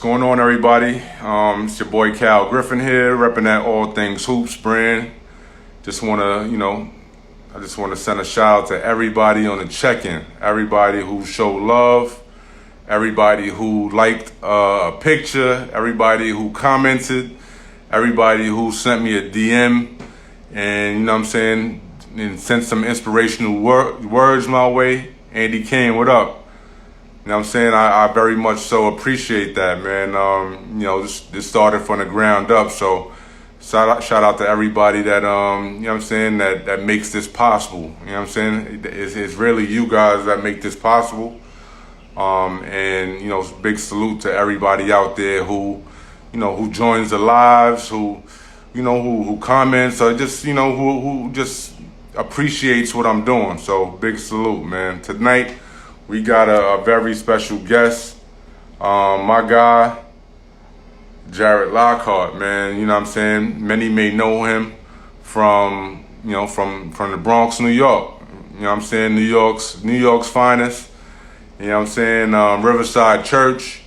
going on, everybody? It's your boy Cal Griffin here, repping that All Things Hoops brand. Just want to, I just want to send a shout out to everybody on the check-in, everybody who showed love, everybody who liked a picture, everybody who commented, everybody who sent me a DM, and you know what I'm saying, and sent some inspirational words my way. Andy Kane, what up? You know what I'm saying? I very much so appreciate that, man. This started from the ground up. So shout out to everybody that, you know what I'm saying, that makes this possible. You know what I'm saying? It's really you guys that make this possible. And big salute to everybody out there who joins the lives, who comments, or just, who just appreciates what I'm doing. So big salute, man. Tonight, we got a very special guest, my guy, Jarrett Lockhart, man. You know what I'm saying? Many may know him from the Bronx, New York. You know what I'm saying? New York's finest. You know what I'm saying? Riverside Church.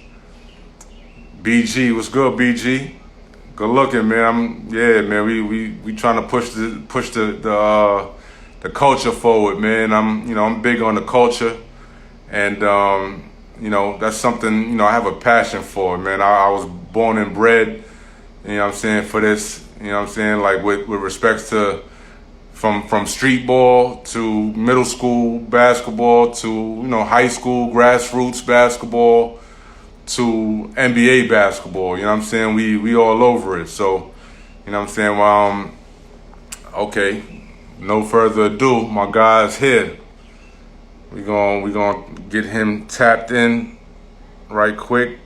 BG, what's good, BG? Good looking, man. We trying to push the culture forward, man. I'm big on the culture. And, that's something, I have a passion for, man. I was born and bred, for this, like with respects to from street ball to middle school basketball to, high school grassroots basketball to NBA basketball, we all over it. So, okay, no further ado, my guy's here. We gonna get him tapped in right quick.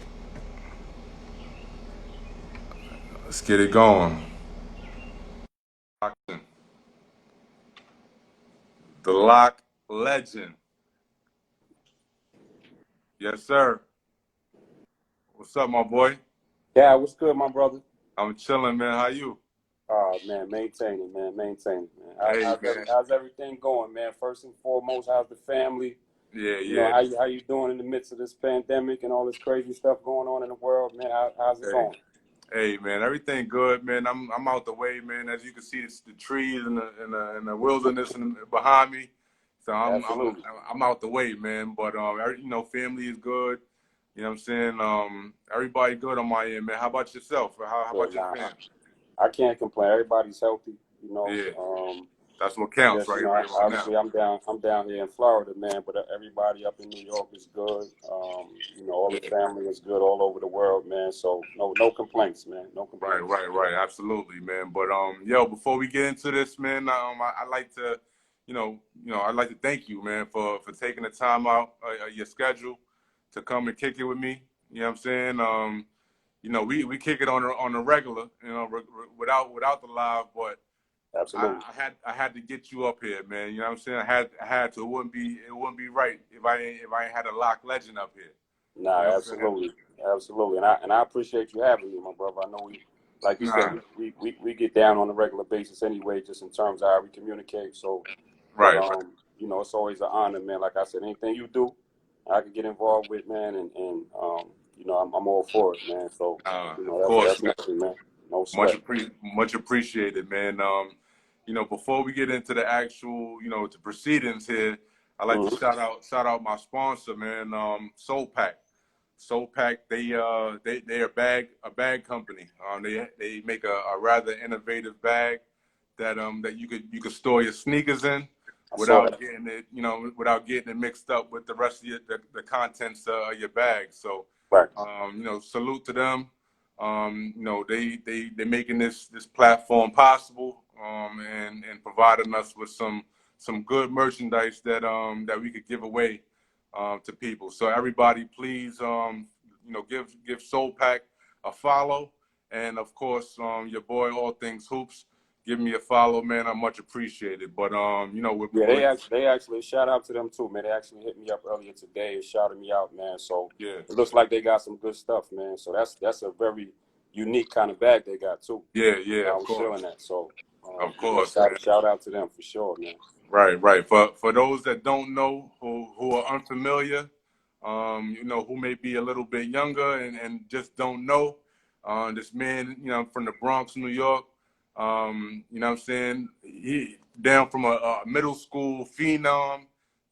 Let's get it going. The Lock Legend. Yes, sir. What's up, my boy? Yeah, what's good, my brother? I'm chilling, man. How you? Oh, man, maintaining, man. Man. How's everything going, man? First and foremost, how's the family? Yeah. How you doing in the midst of this pandemic and all this crazy stuff going on in the world, man? How's it going? Hey, man, everything good, man. I'm out the way, man. As you can see, it's the trees and the wilderness behind me. So I'm out the way, man. But family is good. You know what I'm saying? Everybody good on my end, man. How about yourself? How about your family? I can't complain. Everybody's healthy, Yeah. That's what counts, right? Obviously, I'm down here in Florida, man. But everybody up in New York is good. All the family is good all over the world, man. So no complaints, man. No complaints. Right. Absolutely, man. But before we get into this, man, I'd like to, I'd like to thank you, man, for taking the time out of your schedule to come and kick it with me. You know what I'm saying? We kick it on a regular, without the live, but absolutely, I had to get you up here, man. You know what I'm saying? I had to. It wouldn't be right if I ain't had a Lock Legend up here. Nah, you know absolutely, and I appreciate you having me, my brother. I know like you said, we get down on a regular basis anyway, just in terms of how we communicate. So, right. It's always an honor, man. Like I said, anything you do, I can get involved with, man, and I'm all for it, man. So, of course, that's nothing, man. No sweat. Much appreciated, man. Before we get into the actual, the proceedings here, I'd like to shout out my sponsor, man, Soul Pack. Soul Pack, they're a bag company. They make a rather innovative bag that you could store your sneakers in without getting it mixed up with the rest of the contents of your bag. So, right. Salute to them. They're making this platform possible, and providing us with some good merchandise that we could give away to people. So everybody, please, give Soul Pack a follow, and of course, your boy All Things Hoops, give me a follow, man. I much appreciate it. But they actually shout out to them too, man. They actually hit me up earlier today and shouted me out, man. So yeah, it looks like they got some good stuff, man. So that's a very unique kind of bag they got too. Yeah, I was feeling that. So of course, shout out to them for sure, man. Right. For those that don't know, who are unfamiliar, you know, who may be a little bit younger and just don't know. This man, you know, from the Bronx, New York, you know what I'm saying? He down from a middle school phenom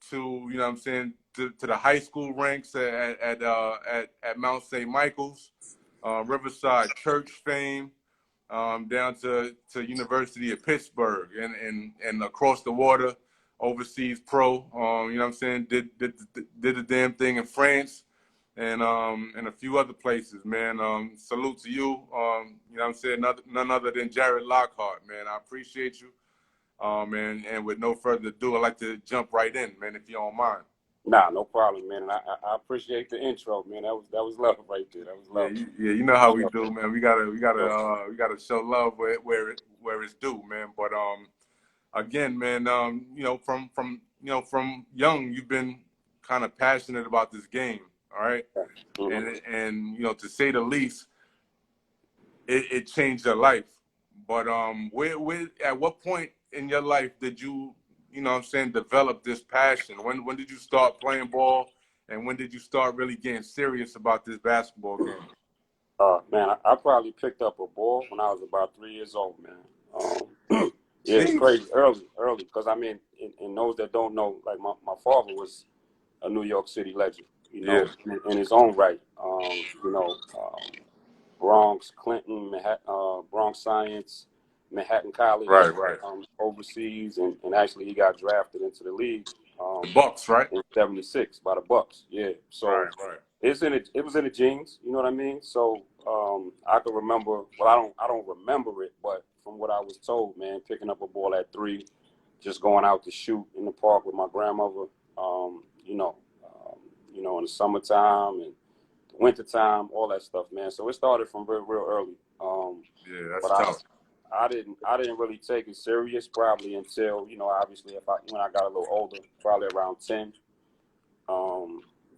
to, you know what I'm saying, to the high school ranks at Mount St. Michael's, Riverside Church fame, down to University of Pittsburgh and across the water, overseas pro. You know what I'm saying? Did the damn thing in France and a few other places, man. Salute to you. You know what I'm saying? None other than Jarrett Lockhart, man. I appreciate you. And with no further ado, I'd like to jump right in, man, if you don't mind. Nah, no problem, man. And I appreciate the intro, man. That was love right there. That was love. Yeah, you know how we do, man. We gotta show love where it's due, man. But again, man, you know, from young, you've been kind of passionate about this game, all right? Mm-hmm. And you know, to say the least, it changed your life. But where at what point in your life did you know what I'm saying, develop this passion? When did you start playing ball, and when did you start really getting serious about this basketball game? Man, I probably picked up a ball when I was about 3 years old, man. Yeah, it's crazy early, because I mean, in those that don't know, like my father was a New York City legend, you know, in his own right. You know, Bronx, Clinton, Manhattan, Bronx Science, Manhattan College, Right. overseas, and actually he got drafted into the league. The Bucks, right? In '76 by the Bucks, yeah. So right. it was in the genes, you know what I mean? So I can remember. Well, I don't remember it, but from what I was told, man, picking up a ball at 3, just going out to shoot in the park with my grandmother. You know, in the summertime and the wintertime, all that stuff, man. So it started from real early. Yeah, that's but tough. I didn't really take it serious probably until, you know, obviously when I got a little older, probably around 10.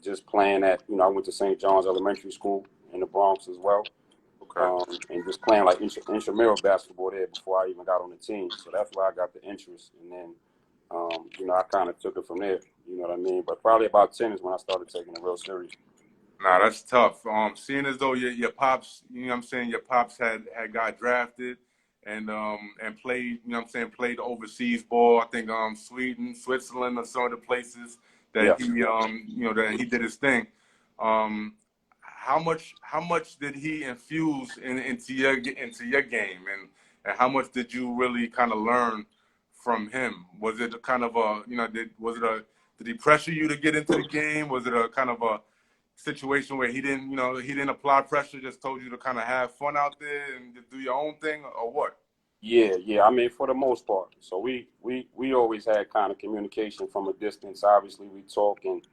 Just playing at, you know, I went to St. John's Elementary School in the Bronx as well. Okay. And just playing like intramural basketball there before I even got on the team. So that's where I got the interest. And then, you know, I kind of took it from there. You know what I mean? But probably about 10 is when I started taking it real serious. Nah, that's tough. Seeing as though your pops, you know what I'm saying, your pops had got drafted and played, you know what I'm saying, played overseas ball. I think Sweden, Switzerland are some of the places that he you know, that he did his thing. How much did he infuse into your game, and how much did you really kind of learn from him? Was it a kind of a, you know, did he pressure you to get into the game? Was it a kind of a situation where he didn't apply pressure, just told you to kind of have fun out there and just do your own thing, or what? Yeah. I mean, for the most part. So we always had kind of communication from a distance. Obviously, we talk and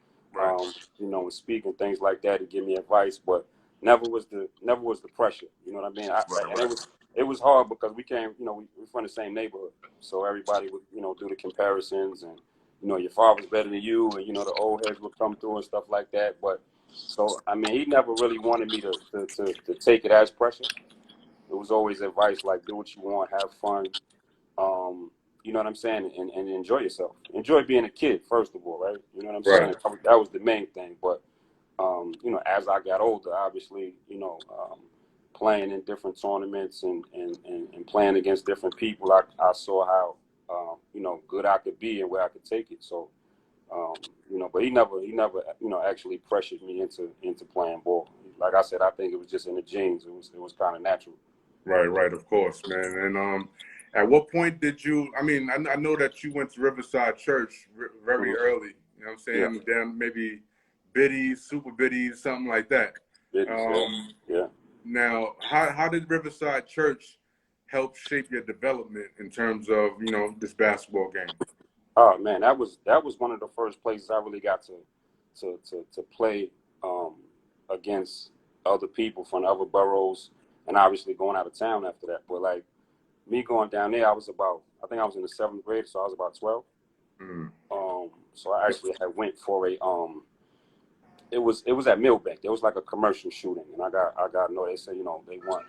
you know, and speak and things like that to give me advice, but never was the pressure. You know what I mean? And it was hard because we came, you know, we're from the same neighborhood, so everybody would, you know, do the comparisons and, you know, your father's better than you, and, you know, the old heads would come through and stuff like that. But so I mean, he never really wanted me to take it as pressure. It was always advice like, do what you want, have fun, you know what I'm saying, and enjoy yourself. Enjoy being a kid, first of all, right? You know what I'm saying? That was the main thing. But, you know, as I got older, obviously, you know, playing in different tournaments and playing against different people, I saw how, you know, good I could be and where I could take it. So, you know, but he never, you know, actually pressured me into playing ball. Like I said, I think it was just in the genes. It was kind of natural. Right, of course, man. And at what point did you? I mean, I know that you went to Riverside Church very early. You know what I'm saying? Yeah. Then maybe biddies, super biddies, something like that. Yeah. Now, how did Riverside Church help shape your development in terms of, you know, this basketball game? Oh man, that was one of the first places I really got to play against other people from other boroughs, and obviously going out of town after that. But like me going down there, I think I was in the 7th grade, so I was about 12. So I actually had went for a it was at Millbank. There was like a commercial shooting, and I got they said, you know, they want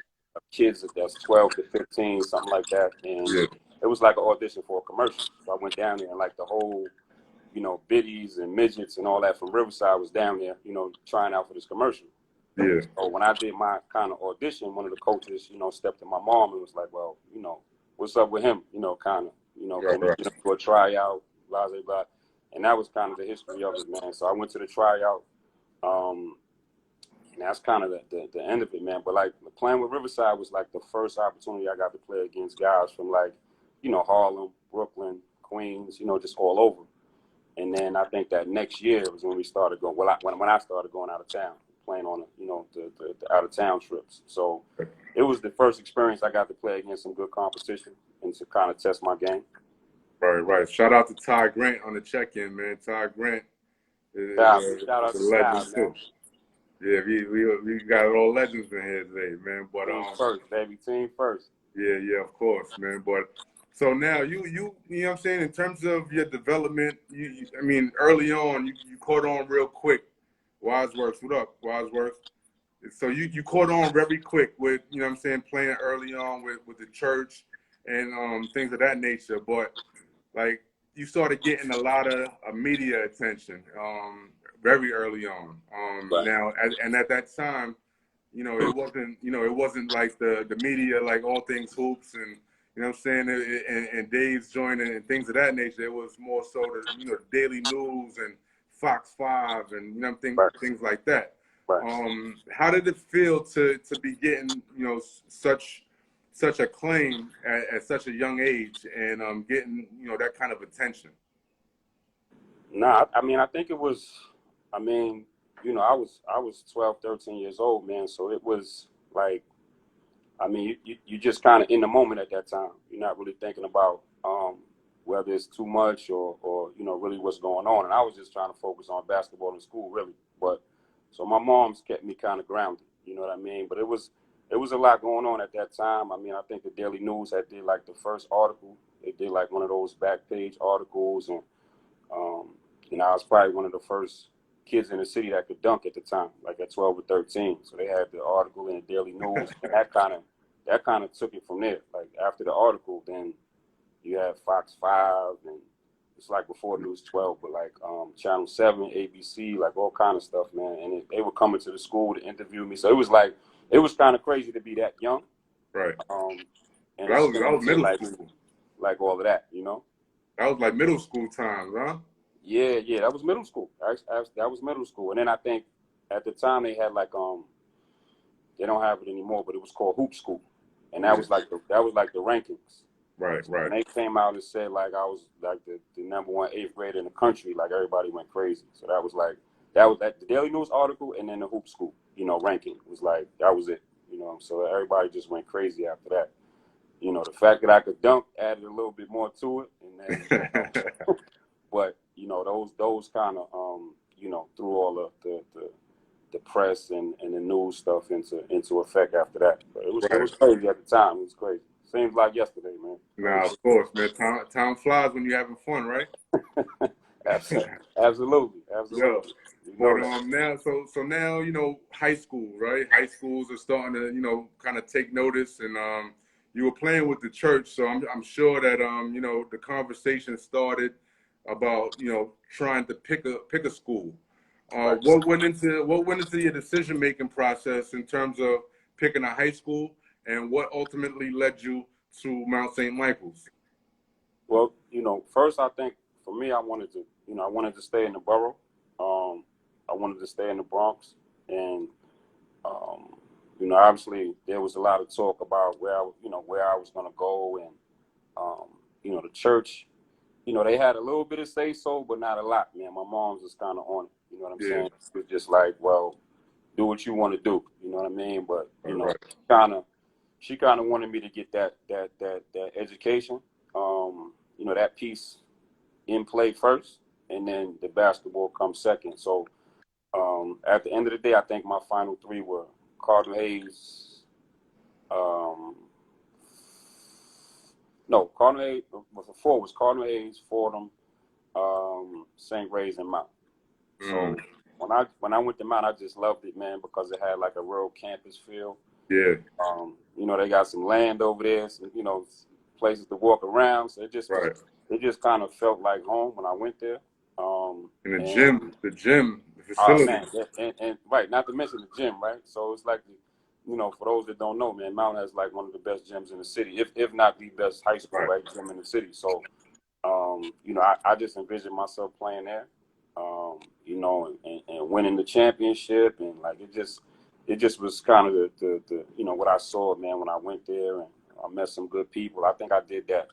kids that's 12 to 15, something like that, and it was like an audition for a commercial. So I went down there, and like the whole you know, biddies and midgets and all that from Riverside was down there, you know, trying out for this commercial. Yeah. So when I did my kind of audition, one of the coaches, you know, stepped to my mom and was like, well, you know, what's up with him? You know, kind of, you know, can we just do a tryout, blah, blah, blah. And that was kind of the history of it, man. So I went to the tryout. And that's kind of the end of it, man. But like playing with Riverside was like the first opportunity I got to play against guys from like, you know, Harlem, Brooklyn, Queens, you know, just all over. And then I think that next year was when we started going. Well, when I started going out of town, playing on, you know, the out of town trips. So it was the first experience I got to play against some good competition and to kind of test my game. Right. Shout out to Ty Grant on the check-in, man. Ty Grant is Shout out a to legend Ty, too. man. Yeah, we got all legends in here today, man. But Team first, baby. Team first. Yeah, of course, man. But so now you know what I'm saying, in terms of your development, I mean, early on you caught on real quick. Wiseworks, what up, Wiseworks? So you caught on very quick with, you know what I'm saying, playing early on with the church and things of that nature. But like you started getting a lot of media attention very early on. Right. Now and at that time, you know, it wasn't like the media, like All Things Hoops and, you know what I'm saying, and Dave's Joint and things of that nature. It was more so the, you know, Daily News and Fox 5 and, you know, things like that. Right. How did it feel to be getting, you know, such acclaim at such a young age and getting, you know, that kind of attention? Nah, I mean, I think it was, I mean, you know, I was 12, 13 years old, man. So it was like, I mean, you just kind of in the moment at that time. You're not really thinking about whether it's too much or, you know, really what's going on. And I was just trying to focus on basketball in school, really. But so my mom's kept me kind of grounded, you know what I mean? But it was a lot going on at that time. I mean, I think the Daily News had did like the first article. They did like one of those back page articles. And, you know, I was probably one of the first kids in the city that could dunk at the time, like at 12 or 13. So they had the article in the Daily News, and that kind of took it from there. Like after the article, then you had Fox 5, and it's like before News 12, but like Channel 7, ABC, like all kind of stuff, man. And they were coming to the school to interview me. So it was kind of crazy to be that young. Right. And that was middle school. Like all of that, you know? That was like middle school times, huh? Yeah, that was middle school. That was middle school. And then I think at the time they had like they don't have it anymore, but it was called Hoop School, and that was like the rankings. Right. And they came out and said like I was like the number one 8th grader in the country. Like everybody went crazy. So that was the Daily News article, and then the Hoop School, you know, ranking was like that was it. You know, so everybody just went crazy after that. You know, the fact that I could dunk added a little bit more to it, and then. But you know, those kind of you know, threw all the press and the news stuff into effect after that. But it was crazy at the time. It was crazy. Seems like yesterday, man. Nah, of course, man. Time flies when you're having fun, right? Absolutely. Yeah. You know But now, so now, you know, high school, right? High schools are starting to, you know, kind of take notice, and you were playing with the church, so I'm sure that you know, the conversation started about, you know, trying to pick a school. What went into your decision making process in terms of picking a high school, and what ultimately led you to Mount St. Michael's? Well, you know, first I think for me, I wanted to stay in the borough. I wanted to stay in the Bronx, and you know, obviously there was a lot of talk about where I was going to go, and you know, the church. You know, they had a little bit of say so, but not a lot, man. My mom's just kind of on it. You know what I'm saying? It was just like, well, do what you want to do. You know what I mean? But you know, she kind of wanted me to get that education. You know, that piece in play first, and then the basketball comes second. So at the end of the day, I think my final 3 were Cardinal Hayes. No, Cardinal Hayes. The 4 was Cardinal Hayes, Fordham, St. Ray's, and Mount. So when I went to Mount, I just loved it, man, because it had like a real campus feel. Yeah. You know, they got some land over there, some, you know, places to walk around. So it just kind of felt like home when I went there. And the And gym, the oh facility. man, and right, not to mention the gym, right? So it's like, for those that don't know, man, Mount has like one of the best gyms in the city, if not the best high school, Right. right, gym in the city. So, I just envision myself playing there, and winning the championship, and like it just was kind of the what I saw, man, when I went there, and I met some good people. I think I did that.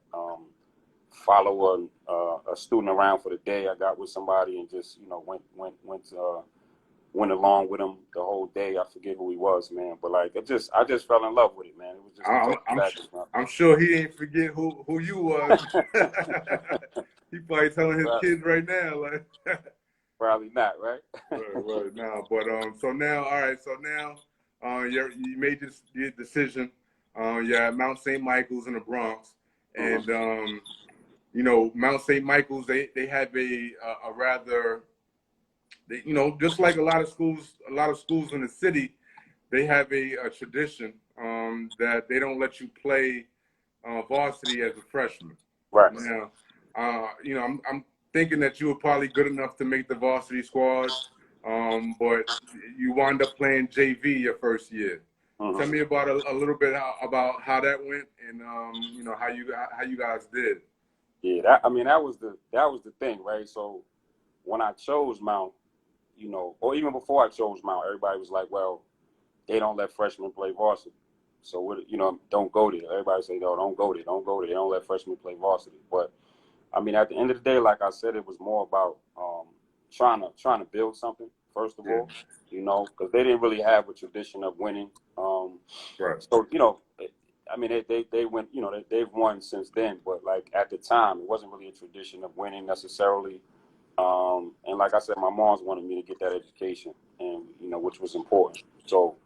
Follow a student around for the day. I got with somebody and just went along with him the whole day. I forget who he was, man, but like I just fell in love with it, man. It was just a total package, man. I'm sure he didn't forget who you was. He probably telling his kids right now, like. Probably not, right? Right now, but so now, all right, so now, you made your decision. You're at Mount St. Michael's in the Bronx, and Mount St. Michael's they have a rather, just like a lot of schools in the city, they have a tradition that they don't let you play varsity as a freshman. Right. Now, I'm thinking that you were probably good enough to make the varsity squad, but you wound up playing JV your first year. Mm-hmm. Tell me about a little bit about how that went, and how you guys did. Yeah, that was the thing, right? So when I chose Mount, or even before I chose Mount, everybody was like, well, they don't let freshmen play varsity. So don't go there. Everybody say, no, don't go there. Don't go there. They don't let freshmen play varsity. But I mean, at the end of the day, like I said, it was more about trying to build something first of all, because they didn't really have a tradition of winning. Right. So I mean, they went, they've won since then, but like at the time, it wasn't really a tradition of winning necessarily. And like I said, my mom's wanted me to get that education, and which was important. So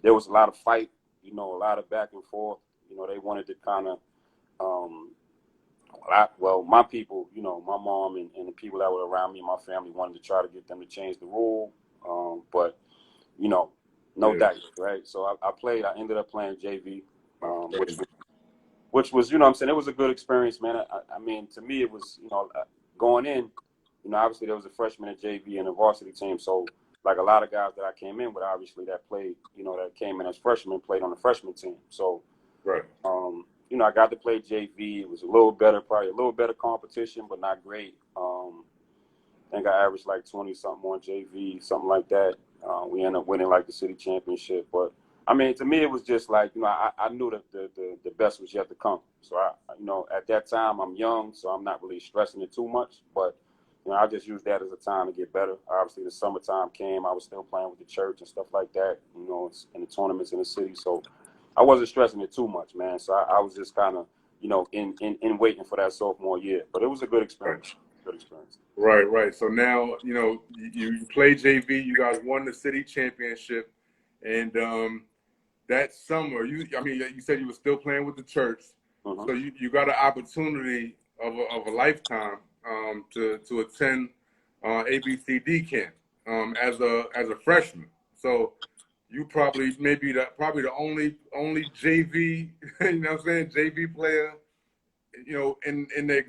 there was a lot of fight, a lot of back and forth. They wanted to kind of, my people, my mom and the people that were around me and my family wanted to try to get them to change the rule. But no dice, right? So I ended up playing JV, which was, what I'm saying, it was a good experience, man. I mean, to me, it was, going in, obviously there was a freshman at JV and a varsity team. So like a lot of guys that I came in with, obviously that played, that came in as freshmen, played on the freshman team. So, right. I got to play JV. It was probably a little better competition, but not great. I think I averaged like 20-something on JV, something like that. We ended up winning like the city championship. But I mean, to me, it was just like, I knew that the best was yet to come. So at that time, I'm young, so I'm not really stressing it too much. But I just used that as a time to get better. Obviously, the summertime came. I was still playing with the church and stuff like that, in the tournaments in the city. So I wasn't stressing it too much, man. So I was just kind of, in waiting for that sophomore year. But it was a good experience. Right. Good experience. Right. So now, you played JV. You guys won the city championship, and that summer, you said you were still playing with the church. Mm-hmm. So you got an opportunity of a lifetime to attend ABCD camp as a freshman. So you probably the only JV JV player in the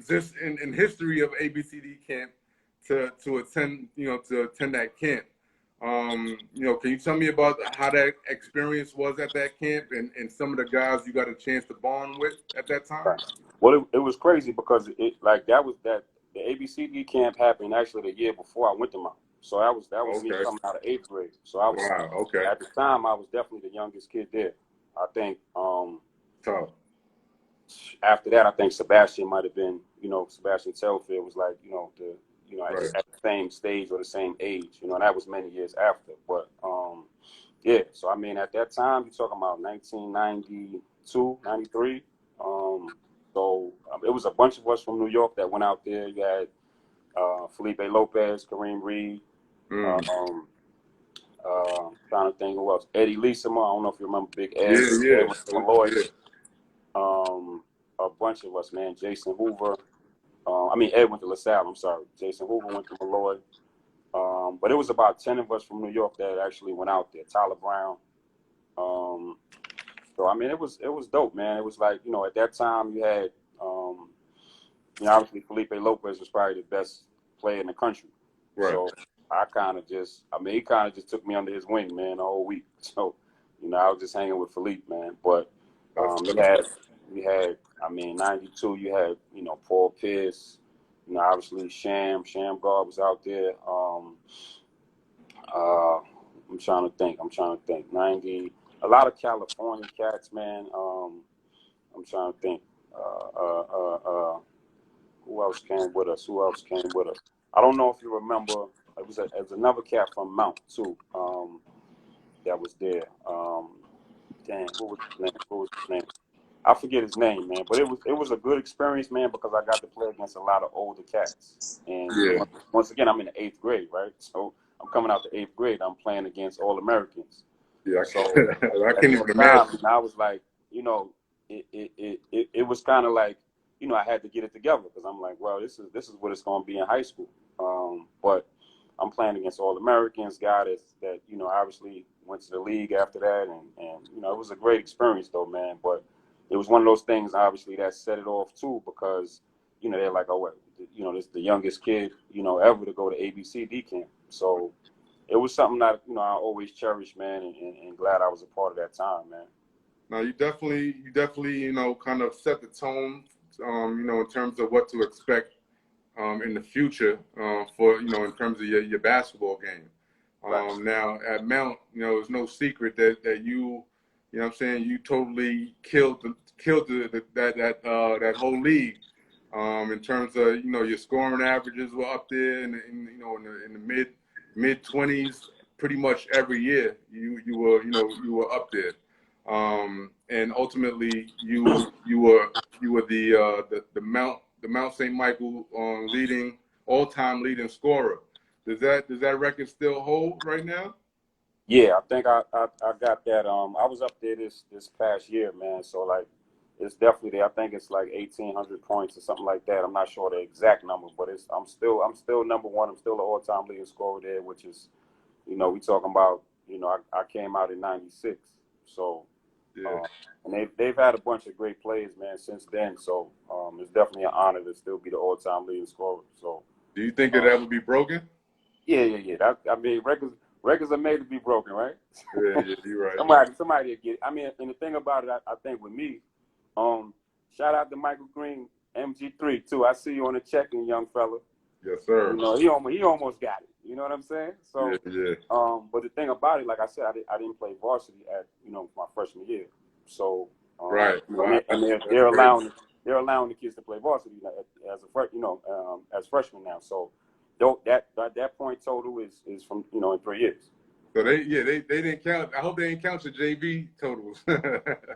in history of ABCD camp to attend that camp. Can you tell me about how that experience was at that camp and some of the guys you got a chance to bond with at that time? Right. Well, it was crazy because the ABCD camp happened actually the year before I went to Mount. So that was me coming out of 8th grade. So I was at the time I was definitely the youngest kid there. I think after that I think Sebastian might have been, Sebastian Telfair was like, at the same stage or the same age, and that was many years after. But so I mean at that time you're talking about 1992, 93. So it was a bunch of us from New York that went out there. You had Felipe Lopez, Kareem Reed, trying to think who else. Eddie Leesema. I don't know if you remember Big Ed. Yeah. Malloy. A bunch of us, man. Jason Hoover. Ed went to LaSalle. I'm sorry. Jason Hoover went to Malloy. But it was about 10 of us from New York that actually went out there. Tyler Brown. So I mean, it was dope, man. It was like, at that time you had, obviously Felipe Lopez was probably the best player in the country. Right. So I kind of just, I mean, he kind of just took me under his wing, man, the whole week. So, you know, I was just hanging with Philippe, man. But we had, I mean, 92, you had, you know, Paul Pierce, you know, obviously Sham God was out there. I'm trying to think. 90, a lot of California cats, man. I'm trying to think. Who else came with us? I don't know if you remember. It was another cat from Mount too. That was there. Damn, what was his name? I forget his name, man. But it was a good experience, man, because I got to play against a lot of older cats. And once again, I'm in the 8th grade, right? So I'm coming out the 8th grade. I'm playing against all Americans. Yeah, so I can't even imagine. I was like, you know, it was kind of like, you know, I had to get it together because I'm like, well, this is what it's going to be in high school. But I'm playing against all Americans, guys that you know obviously went to the league after that, and you know it was a great experience though, man. But it was one of those things, obviously, that set it off too because you know they're like, oh, what, you know, this is the youngest kid you know ever to go to ABCD camp. So it was something that you know I always cherished, man, and glad I was a part of that time, man. Now you definitely you know kind of set the tone, you know, in terms of what to expect in the future for you know in terms of your basketball game. Right. Now at Mount, you know, it's no secret that you know what I'm saying, you totally killed that whole league. In terms of you know your scoring averages were up there you know in the mid 20s pretty much every year you were up there. And ultimately you were the Mount St. Michael all-time leading scorer. Does that record still hold right now? Yeah, I think I got that. I was up there this past year, man. So like, it's definitely there. I think it's like 1,800 points or something like that. I'm not sure the exact number, but I'm still number one. I'm still the all-time leading scorer there, which is, you know, we talking about. You know, I came out in '96, so Yeah. and they've had a bunch of great players, man, since then. So it's definitely an honor to still be the all-time leading scorer. So. Do you think it'll ever be broken? Yeah. I mean, records are made to be broken, right? Yeah, you're right. Somebody will get it. I mean, and the thing about it, I think with me, shout out to Michael Green, MG3 too. I see you on the check-in, young fella. Yes, sir. You know, he almost got it. You know what I'm saying? So, yeah. But the thing about it, like I said, I didn't play varsity at my freshman year. So, Right. And they're allowing the kids to play varsity as freshmen now. So, that point total is from in 3 years. So they didn't count. I hope they didn't count your JV totals.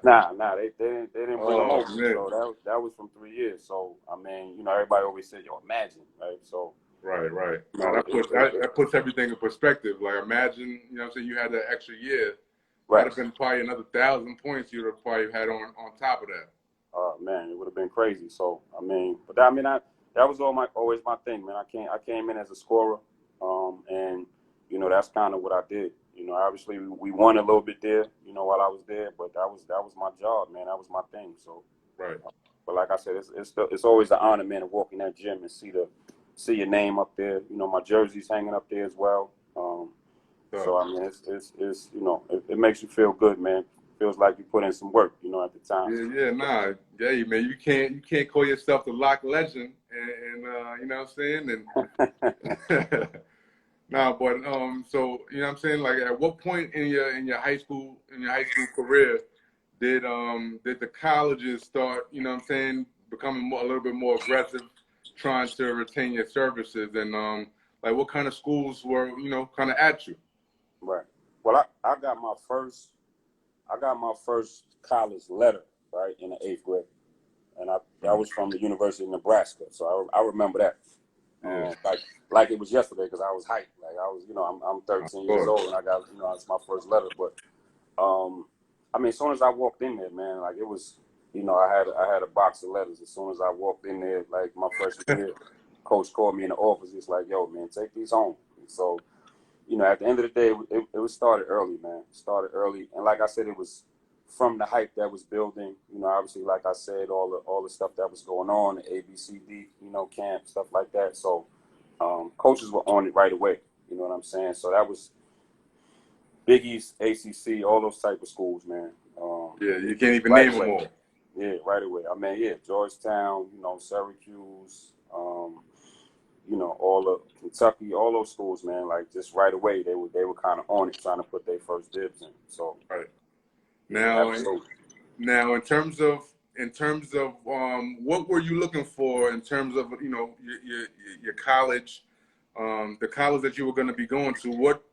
Nah, they didn't bring them over. Man. So that was from 3 years. So I mean, everybody always said, "Yo, imagine," right? So right. Now that puts everything in perspective. Like imagine, so you had that extra year. Right. That'd have been probably another 1,000 points you'd have probably had on top of that. Oh man, it would have been crazy. So I mean, that was always my thing, man. I came in as a scorer, and that's kind of what I did. Obviously we won a little bit there, while I was there, but that was my job, man. That was my thing. So right. But like I said, it's always an honor, man, to walk in that gym and see your name up there. My jersey's hanging up there as well. So I mean, it makes you feel good, man. Feels like you put in some work, at the time. Yeah, man. You can't call yourself the Lock Legend, and you know what I'm saying, and nah, but so you know what I'm saying, like at what point in your high school career did the colleges start, what I'm saying, becoming a little bit more aggressive, trying to retain your services, and like what kind of schools were kind of at you? Right. Well, I got my first college letter, right, in the 8th grade, and that was from the University of Nebraska. So I remember that, like it was yesterday, because I was hyped. Like I was, I'm 13 years old, and I got, it's my first letter. But I mean, as soon as I walked in there, man, like it was, I had a box of letters. As soon as I walked in there, like my freshman year, coach called me in the office. He's like, "Yo, man, take these home." And so, at the end of the day, it was started early, man. Started early, and like I said, it was from the hype that was building. Obviously, like I said, all the stuff that was going on, the ABCD, camp, stuff like that. So, coaches were on it right away. You know what I'm saying? So that was Big East, ACC, all those type of schools, man. Yeah, you can't even right name away. them all. Yeah, right away. I mean, yeah, Georgetown, Syracuse, all of Kentucky, all those schools, man. Like just right away, they were kind of on it, trying to put their first dibs in. So Right. yeah, Now, in terms of what were you looking for in terms of your college, the college that you were going to be going to?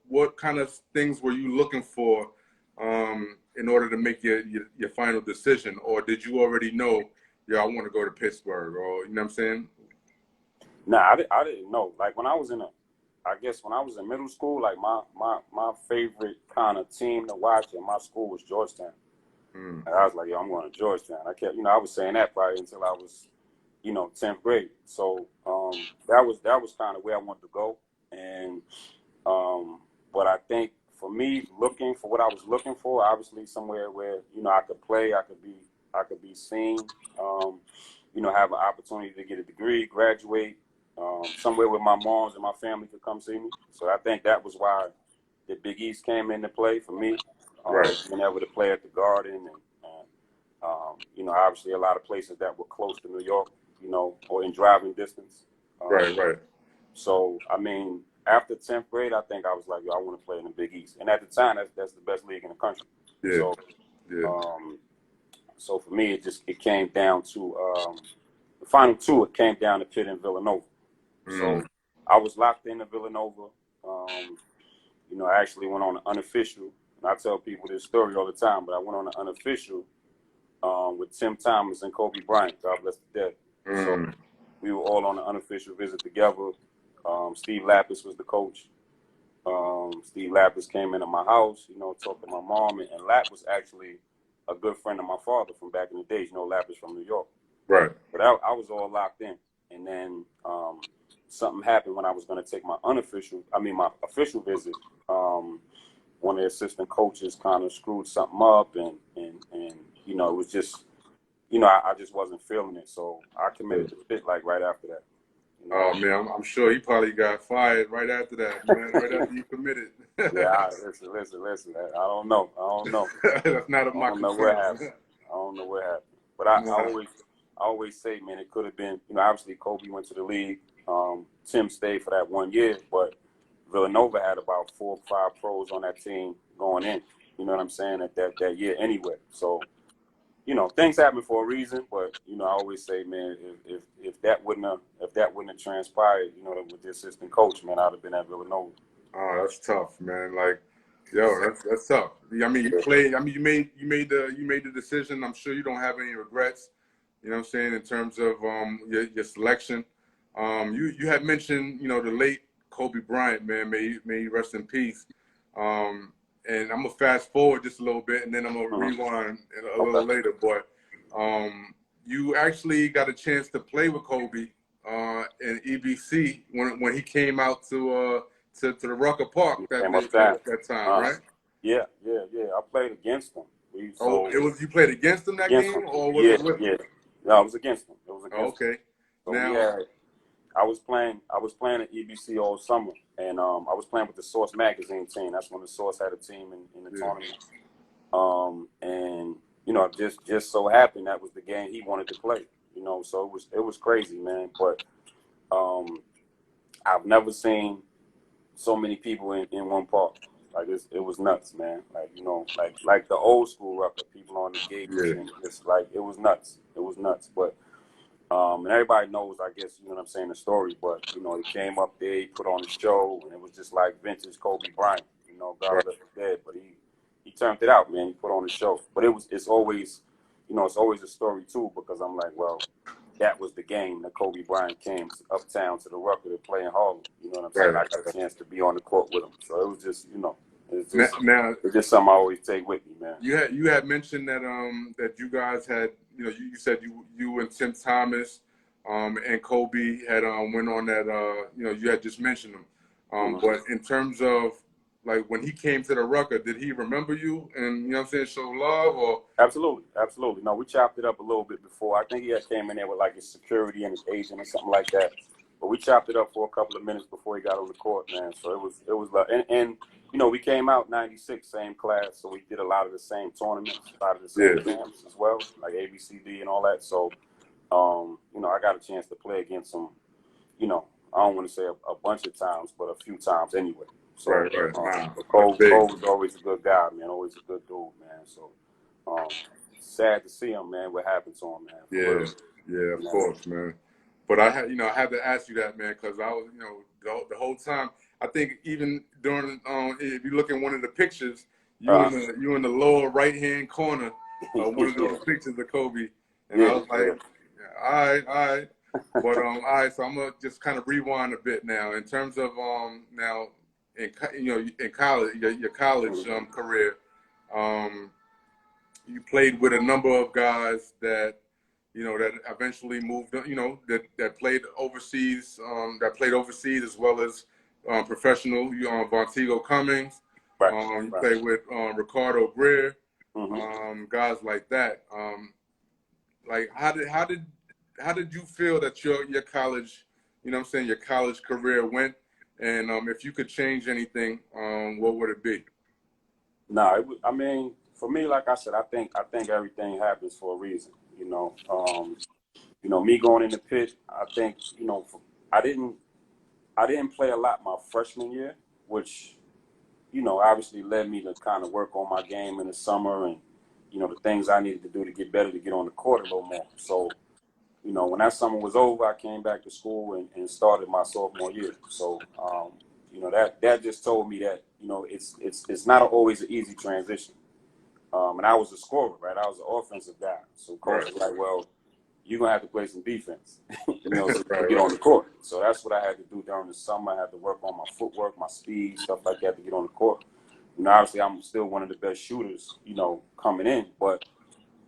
What kind of things were you looking for in order to make your final decision, or did you already know, I want to go to Pittsburgh, or you know what I'm saying? Nah, I didn't know. Like when I was in middle school, like my favorite kind of team to watch in my school was Georgetown. And I was like, yo, I'm going to Georgetown. I kept, I was saying that probably until I was, 10th grade. So that was kind of where I wanted to go. And but I think for me, looking for what I was looking for, obviously somewhere where I could play, I could be seen, have an opportunity to get a degree, graduate, somewhere where my moms and my family could come see me. So I think that was why the Big East came into play for me. Right. Being able to play at the Garden and obviously a lot of places that were close to New York, or in driving distance. Right. So, I mean, after 10th grade, I think I was like, yo, I want to play in the Big East. And at the time, that's the best league in the country. Yeah. So for me, it came down to the final two. It came down to Pitt and Villanova. So I was locked into Villanova. I actually went on an unofficial. And I tell people this story all the time, but I went on an unofficial with Tim Thomas and Kobe Bryant. God bless the dead. So we were all on an unofficial visit together. Steve Lapis was the coach. Steve Lapis came into my house, talked to my mom, and Lap was actually a good friend of my father from back in the days. Lapis from New York. Right. But I was all locked in, and then something happened when I was going to take my official visit. One of the assistant coaches kind of screwed something up, and it was just, I just wasn't feeling it. So I committed to Pitt like right after that. Oh man, I'm sure he probably got fired right after that, man. Right after you committed. Yeah, listen. I don't know. That's not I don't know what happened. But I always say, man, it could have been. Obviously Kobe went to the league. Tim stayed for that 1 year, but Villanova had about 4 or 5 pros on that team going in. You know what I'm saying? At that year anyway. So, things happen for a reason. But I always say, man, if that wouldn't have transpired, with the assistant coach, man, I'd have been at Villanova. Oh, that's tough, man. Like, yo, that's tough. I mean, you played. I mean, you made the decision. I'm sure you don't have any regrets. You know what I'm saying, in terms of your selection. You had mentioned, the late Kobe Bryant, man. May he rest in peace. And I'm gonna fast forward just a little bit, and then I'm gonna rewind a little later. But you actually got a chance to play with Kobe in EBC when he came out to the Rucker Park that time, right? Yeah. I played against him. You played against him that game, or was it with him? Yeah. No, it was against him. Okay. So now I was playing at EBC all summer, and I was playing with the Source magazine team. That's when the Source had a team in the tournament. And just so happened that was the game he wanted to play. So it was crazy, man. But I've never seen so many people in one park. Like it was nuts, man. Like the old school Rucker, people on the gates, and it's like it was nuts. But and everybody knows, I guess, the story. But he came up there, he put on a show, and it was just like vintage Kobe Bryant. God bless his dead, but he turned it out, man. He put on a show. But it's always a story too, because I'm like, well, that was the game that Kobe Bryant came uptown to the Rucker to play in Harlem. You know what I'm saying? Right. I got a chance to be on the court with him, so it was just, it's just something I always take with me, man. You had mentioned that that you guys had, you said you and Tim Thomas and Kobe had went on that you had just mentioned them. But in terms of like when he came to the Rucker, did he remember you and show love or? Absolutely. No, we chopped it up a little bit before. I think he had came in there with like his security and his agent or something like that. But we chopped it up for a couple of minutes before he got on the court, man. So it was like, and you know, we came out 96, same class, so we did a lot of the same tournaments, a lot of the same camps as well, like ABCD and all that. So, you know, I got a chance to play against him, you know, I don't want to say a bunch of times, but a few times anyway. So, Cole was always a good guy, man, always a good dude, man. So, sad to see him, man, what happened to him, man. Yeah, of course, man. But I had, you know, I had to ask you that, man, because I was, you know, the whole time. I think even during, if you look at one of the pictures, you in the lower right hand corner of one of those pictures of Kobe, and I was like, all right. But all right, so I'm gonna just kind of rewind a bit now in terms of now, in college, your college career, you played with a number of guys that, you know, that eventually moved, you know, that played overseas, as well as professional. You Vonteego Cummings, you played with Ricardo Greer, guys like that. Like how did you feel that your college, you know what I'm saying, your college career went, and if you could change anything, what would it be? No, I mean, for me, like I said, I think everything happens for a reason. You know, me going in the Pitt, I think, you know, I didn't play a lot my freshman year, which, you know, obviously led me to kind of work on my game in the summer and, you know, the things I needed to do to get better, to get on the court a little more. So, you know, when that summer was over, I came back to school and started my sophomore year. So, you know, that just told me that, you know, it's not always an easy transition. And I was a scorer, right? I was an offensive guy. So coach was like, well, you're going to have to play some defense, you know, to get on the court. So that's what I had to do during the summer. I had to work on my footwork, my speed, stuff like that to get on the court. You know, obviously I'm still one of the best shooters, you know, coming in, but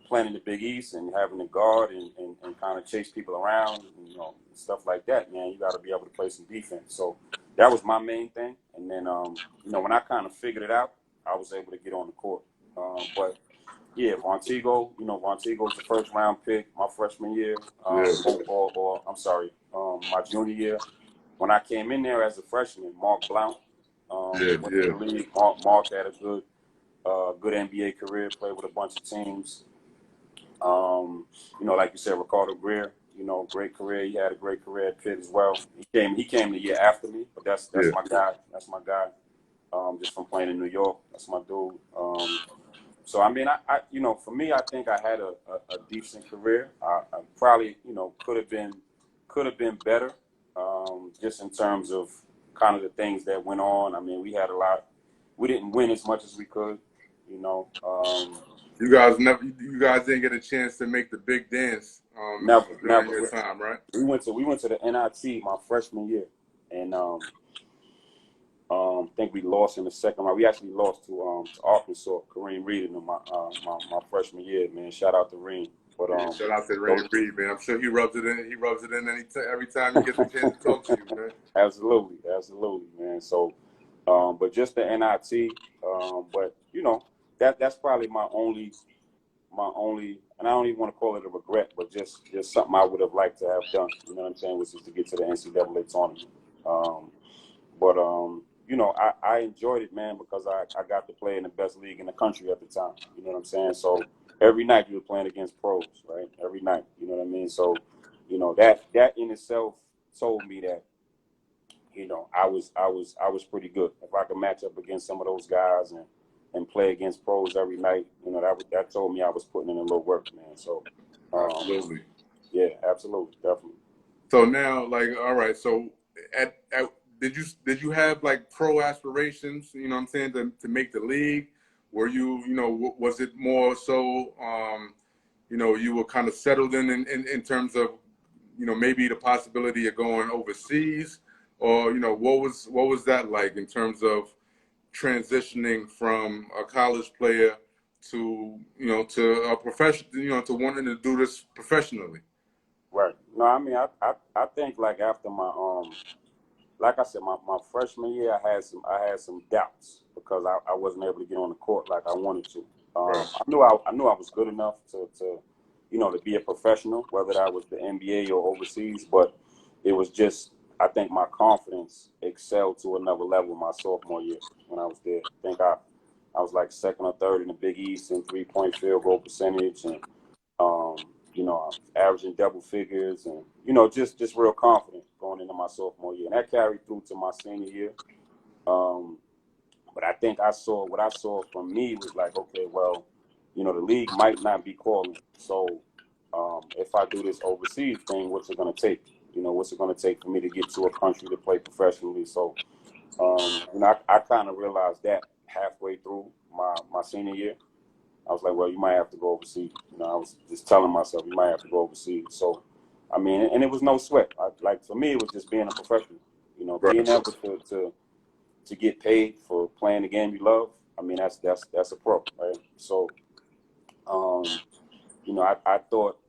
playing in the Big East and having to guard and kind of chase people around, and, you know, stuff like that, man, you got to be able to play some defense. So that was my main thing. And then, you know, when I kind of figured it out, I was able to get on the court. But yeah, Vonteego, you know, Vonteego's the first round pick my freshman year, or I'm sorry, my junior year. When I came in there as a freshman, Mark Blount went to the league. Mark had a good NBA career, played with a bunch of teams. You know, like you said, Ricardo Greer, you know, great career. He had a great career at Pitt as well. He came the year after me, but that's my guy. That's my guy. Just from playing in New York, that's my dude. So I mean, I you know, for me, I think I had a decent career. I probably, you know, could have been better, just in terms of kind of the things that went on. I mean, we had a lot. We didn't win as much as we could, you know. You guys didn't get a chance to make the big dance. Never. Your time, right? We went to the NIT my freshman year, and I think we lost in the second round. We actually lost to Arkansas, Kareem Reed in my freshman year, man. Shout out to Reed. But shout out to Kareem Reed, man. I'm sure he rubs it in. He rubs it in every time he gets a chance to talk to you, man. Absolutely, man. So, but just the NIT. But you know, that's probably my only, and I don't even want to call it a regret, but just something I would have liked to have done. You know what I'm saying? Which is to get to the NCAA tournament. But you know, I enjoyed it, man, because I got to play in the best league in the country at the time. You know what I'm saying? So every night you were playing against pros, right? Every night. You know what I mean? So, you know, that in itself told me that, you know, I was pretty good. If I could match up against some of those guys and play against pros every night, you know, that told me I was putting in a little work, man. So absolutely. Yeah, absolutely, definitely. So now, like, all right, so did you have like pro aspirations, you know what I'm saying, to make the league? Were you, you know, was it more so, you know, you were kind of settled in terms of, you know, maybe the possibility of going overseas, or, you know, what was that like in terms of transitioning from a college player to, you know, to a profession, you know, to wanting to do this professionally? Right. No, I mean, I think like after my like I said, my freshman year, I had some doubts because I wasn't able to get on the court like I wanted to. I knew I was good enough to you know, to be a professional, whether that was the NBA or overseas, but it was just I think my confidence excelled to another level my sophomore year when I was there. I think I was like second or third in the Big East in 3-point field goal percentage, and you know, I was averaging double figures, and you know, just real confident going into my sophomore year, and that carried through to my senior year. But I think what I saw from me was like, okay, well, you know, the league might not be calling, so if I do this overseas thing, what's it going to take? You know, what's it going to take for me to get to a country to play professionally? So, you know, I kind of realized that halfway through my senior year. I was like, well, you might have to go overseas. You know, I was just telling myself, you might have to go overseas. So, I mean, and it was no sweat. Like, for me, it was just being a professional. You know, being able to get paid for playing the game you love. I mean, that's a pro, right? So, you know, I thought,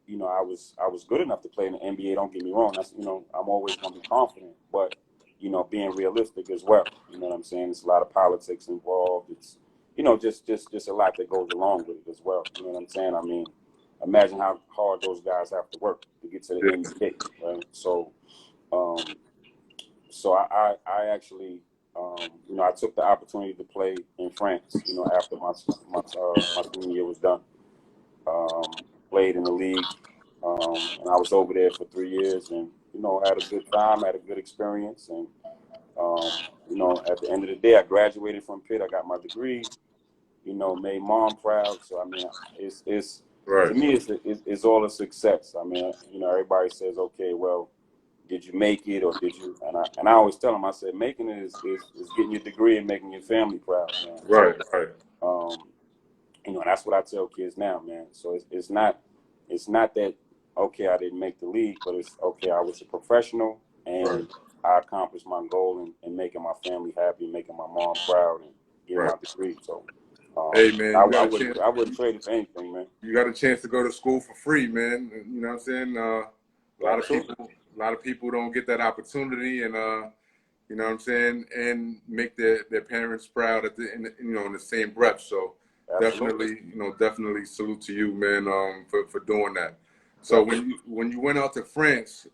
you know, I was good enough to play in the NBA. Don't get me wrong. That's, you know, I'm always going to be confident, but you know, being realistic as well. You know what I'm saying? There's a lot of politics involved. It's, you know, just a lot that goes along with it as well. You know what I'm saying? I mean, imagine how hard those guys have to work to get to the NBA, right? So, I actually, you know, I took the opportunity to play in France. You know, after my senior year was done, played in the league, and I was over there for 3 years, and you know, had a good time, had a good experience, and you know, at the end of the day, I graduated from Pitt. I got my degree. You know, made mom proud. So I mean, it's to me, it's all a success. I mean, you know, everybody says, okay, well, did you make it or did you? And I always tell them, I said, making it is getting your degree and making your family proud, man. Right. You know, and that's what I tell kids now, man. So it's not that, okay, I didn't make the league, but it's okay, I was a professional and I accomplished my goal in making my family happy, making my mom proud, and getting my degree. So, hey man, I wouldn't trade it for anything, man. You got a chance to go to school for free, man. You know what I'm saying? A lot of people don't get that opportunity, and you know what I'm saying, and make their parents proud in the same breath. So definitely salute to you, man, for doing that. So when you went out to France,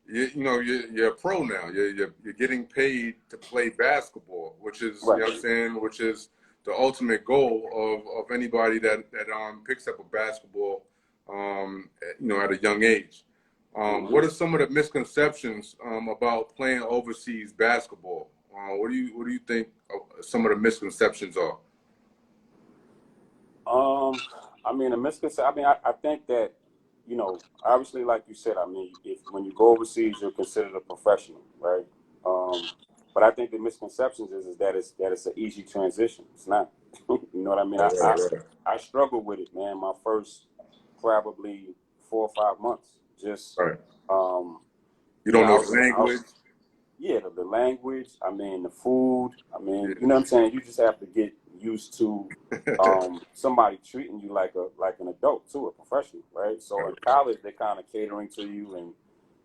you're a pro now. You're getting paid to play basketball, which is you know what I'm saying, which is the ultimate goal of anybody that picks up a basketball, you know, at a young age. What are some of the misconceptions about playing overseas basketball? What do you think some of the misconceptions are? I mean, I think that, you know, obviously, like you said, I mean, when you go overseas, you're considered a professional, right? But I think the misconceptions is that it's an easy transition. It's not. You know what I mean? I struggled with it, man. My first probably 4 or 5 months. Just you don't know the language. Yeah, the language. I mean, the food. I mean, you know what I'm saying? You just have to get used to somebody treating you like an adult too, a professional, right? So in college, they're kind of catering to you, and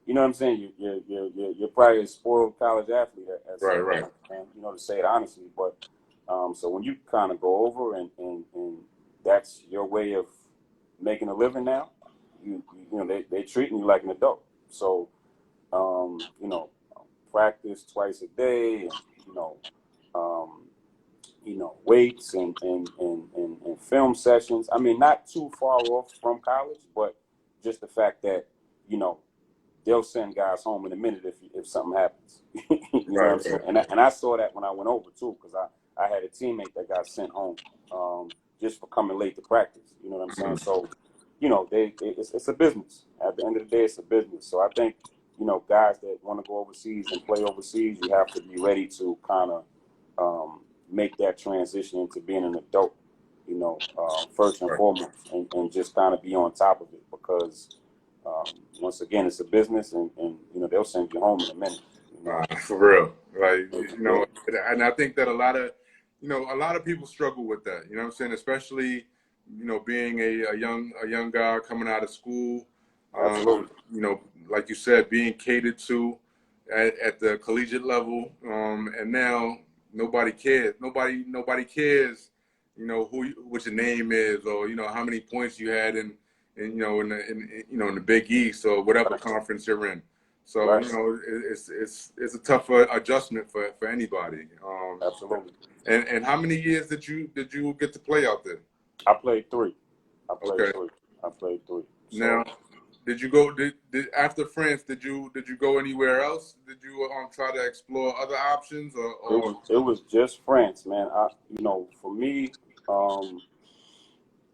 you know what I'm saying? You're probably a spoiled college athlete, right. You know, to say it honestly. But so when you kind of go over and that's your way of making a living now, you know, they treating you like an adult. So you know, practice twice a day, and you know, weights and film sessions. I mean, not too far off from college, but just the fact that, you know, they'll send guys home in a minute if something happens. You know what I'm saying? And I saw that when I went over too, because I had a teammate that got sent home just for coming late to practice. You know what I'm saying? So, you know, it's a business. At the end of the day, it's a business. So I think, you know, guys that want to go overseas and play overseas, you have to be ready to kind of make that transition into being an adult, you know, first and foremost, and just kind of be on top of it, because once again, it's a business, and you know, they'll send you home in a minute. You know? For real, like, you know, and I think that a lot of people struggle with that. You know what I'm saying? Especially, you know, being a young guy coming out of school. You know, like you said, being catered to at the collegiate level, and now nobody cares. Nobody cares. You know what your name is, or you know how many points you had in the Big East or whatever conference you're in. So Right. you know, it's a tough adjustment for anybody. Absolutely. And how many years did you get to play out there? I played three. I played Okay. three. I played three. Now, So did you go? Did after France? Did you go anywhere else? Did you try to explore other options or it was just France, man. For me, um,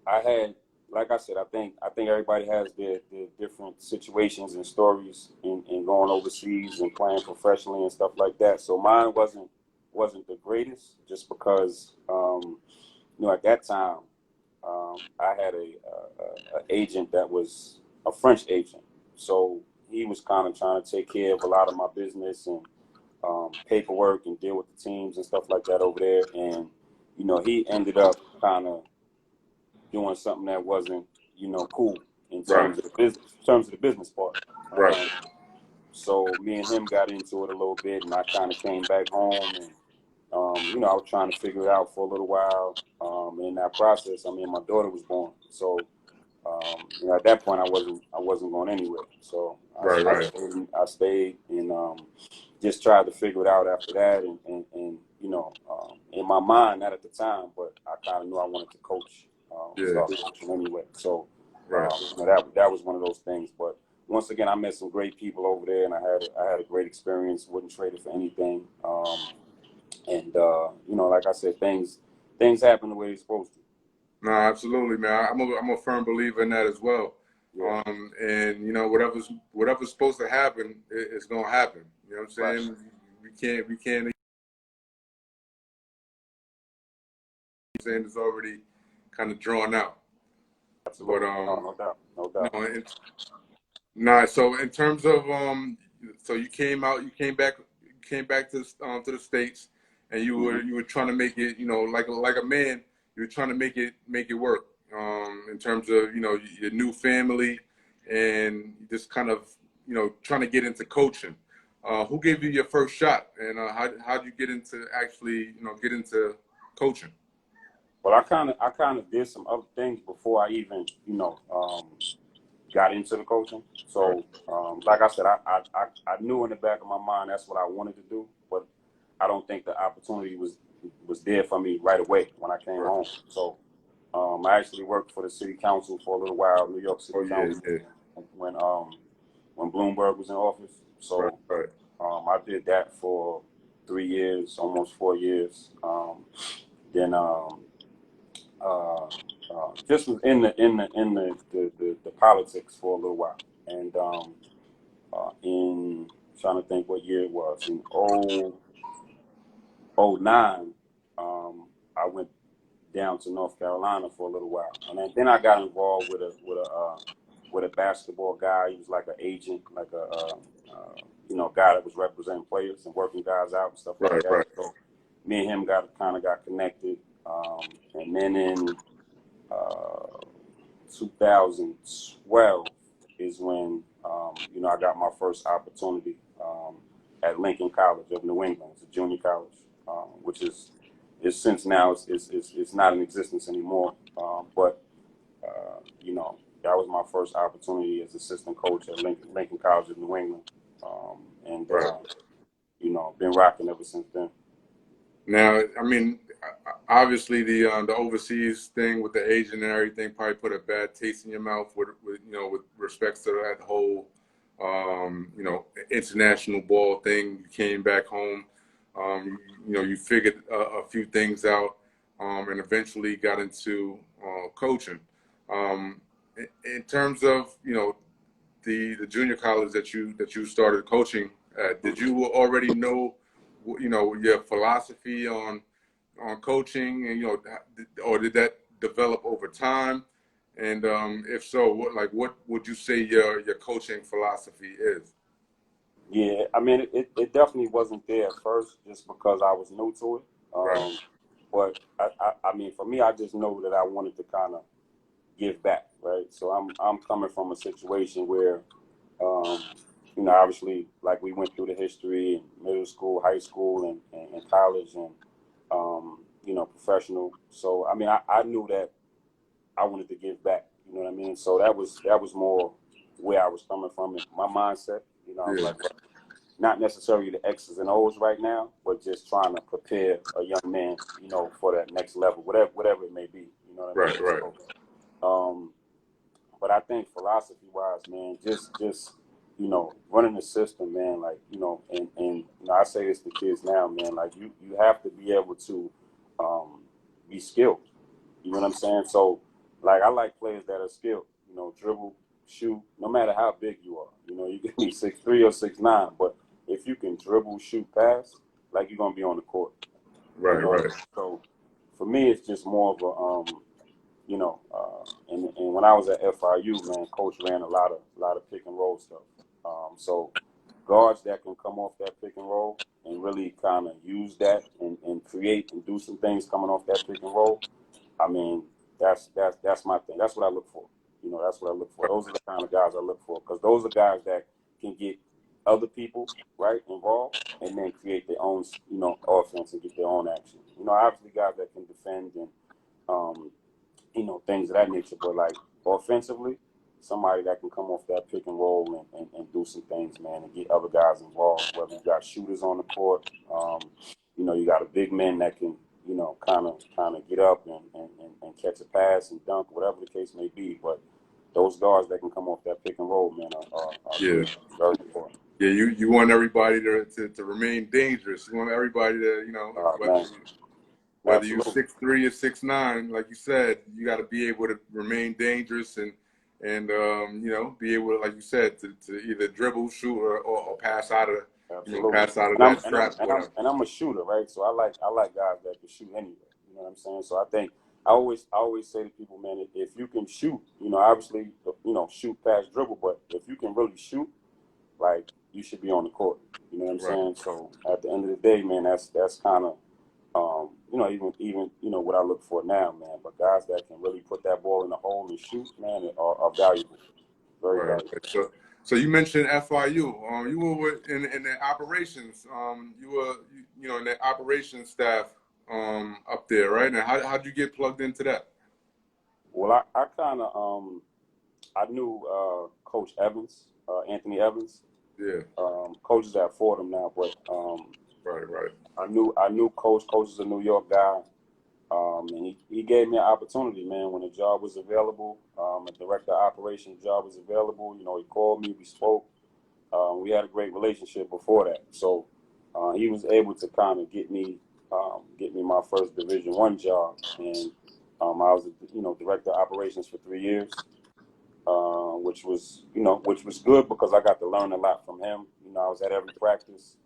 I had, like I said, I think everybody has their different situations and stories in going overseas and playing professionally and stuff like that. So mine wasn't the greatest, just because at that time I had a agent that was a French agent, so he was kind of trying to take care of a lot of my business and paperwork and deal with the teams and stuff like that over there. And he ended up kind of doing something that wasn't cool in right, terms of the business part. right, So me and him got into it a little bit, and I kind of came back home, and I was trying to figure it out for a little while. In that process, my daughter was born, so at that point, I wasn't going anywhere. So right, right, I stayed and just tried to figure it out after that, and in my mind, not at the time, but I kind of knew I wanted to coach, yeah, start coaching anyway. So right, that was one of those things. But once again, I met some great people over there, and I had a great experience. Wouldn't trade it for anything. And like I said, things happen the way they're supposed to. no, absolutely, man. I'm a firm believer in that as well. Yeah. And whatever's supposed to happen, it's gonna happen. You know what I'm Right. saying? We can't saying it's already kind of drawn out. But Absolutely. No doubt. No no, doubt. nah. So in terms of so you came back to the States, and you Hmm. were trying to make it, like a man, you were trying to make it work. In terms of your new family, and just kind of trying to get into coaching. Who gave you your first shot, and how'd you get into actually get into coaching? But I kind of did some other things before I even got into the coaching. Right, So like I said, I knew in the back of my mind that's what I wanted to do, but I don't think the opportunity was there for me right away when I came right. home. So I actually worked for the city council for a little while, New York City Oh yeah, Council, yeah. when Bloomberg was in office. Right, So right. I did that for 3 years, almost 4 years. Then just was in the politics for a little while, and in trying to think what year it was, in '09, I went down to North Carolina for a little while, and then I got involved with a basketball guy. He was like an agent, like a guy that was representing players and working guys out and stuff like Right, that. right. So me and him got connected, and then in uh, 2012 is when I got my first opportunity at Lincoln College of New England. It's a junior college, which is since now it's not in existence anymore. But that was my first opportunity as assistant coach at Lincoln College of New England, and Right. been rocking ever since then. Now, I mean, obviously the overseas thing with the agent and everything probably put a bad taste in your mouth with respects to that whole international ball thing. You came back home, you figured a few things out, and eventually got into coaching. In terms of the junior college that you started coaching at, did Mhm. you already know your philosophy on coaching, and or did that develop over time? And if so, what would you say your coaching philosophy is? Yeah, it definitely wasn't there at first, just because I was new to it. Right, But for me, I just know that I wanted to kind of give back, right? So I'm coming from a situation where, obviously, like, we went through the history in middle school, high school, and college, and professional. So I knew that I wanted to give back. You know what I mean? So that was more where I was coming from in my mindset. You know, I was Yeah. like, well, not necessarily the X's and O's right now, but just trying to prepare a young man, you know, for that next level, whatever it may be. You know what I mean? Right. So, but I think philosophy wise, man, just you know, running the system, man, like, you know, and you know, I say this to kids now, man, like you have to be able to be skilled. You know what I'm saying? So, like, I like players that are skilled. You know, dribble, shoot, no matter how big you are. You know, you can be 6'3" or 6'9", but if you can dribble, shoot, pass, like, you're gonna be on the court. You know? Right. So, for me, it's just more of a you know, and when I was at FIU, man, coach ran a lot of pick and roll stuff. So guards that can come off that pick and roll and really kind of use that and create and do some things coming off that pick and roll. I mean, that's my thing. That's what I look for. You know, that's what I look for. Those are the kind of guys I look for, because those are guys that can get other people right involved and then create their own, you know, offense and get their own action. You know, obviously guys that can defend and you know, things of that nature. But like offensively, somebody that can come off that pick and roll and do some things, man, and get other guys involved. Whether you got shooters on the court, you know, you got a big man that can, you know, kind of get up and catch a pass and dunk, whatever the case may be. But those guards that can come off that pick and roll, man, are Yeah. very important. Yeah, you want everybody to remain dangerous. You want everybody to, you know, whether you're 6'3" or 6'9", like you said, you got to be able to remain dangerous and you know, be able to, like you said, to either dribble, shoot, or pass out of, you know, pass out of that trap. And I'm a shooter, right? So I like guys that can shoot anyway. You know what I'm saying? So I think I always say to people, man, if you can shoot, you know, obviously, you know, shoot, pass, dribble, but if you can really shoot, like, you should be on the court. You know what I'm saying? So at the end of the day, man, that's kind of you know, even you know what I look for now, man. But guys that can really put that ball in the hole and shoot, man, are valuable, very valuable. So you mentioned FIU. You were in the operations. You were you know, in the operations staff up there, right? And how'd you get plugged into that? Well, I kind of I knew Coach Evans, Anthony Evans. Yeah. Coach is at Fordham now, but right. I knew Coach. Coach is a New York guy, and he gave me an opportunity, man. When the job was available, a director of operations job was available. You know, he called me. We spoke. We had a great relationship before that, so he was able to kind of get me my first Division I job, and I was, you know, director of operations for 3 years. Which was good because I got to learn a lot from him. You know, I was at every practice,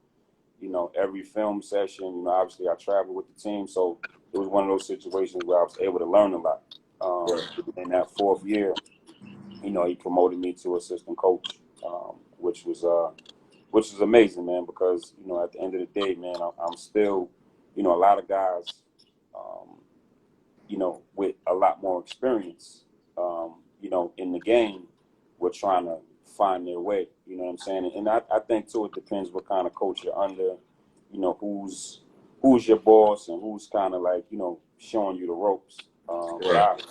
you know, every film session. You know, obviously I traveled with the team, so it was one of those situations where I was able to learn a lot. In that 4th year, you know, he promoted me to assistant coach, which was amazing, man. Because, you know, at the end of the day, man, I'm still, you know, a lot of guys, you know, with a lot more experience, you know, in the game, were trying to find their way. You know what I'm saying? And I think too, it depends what kind of coach you're under. You know, who's your boss and who's kind of like, you know, showing you the ropes. But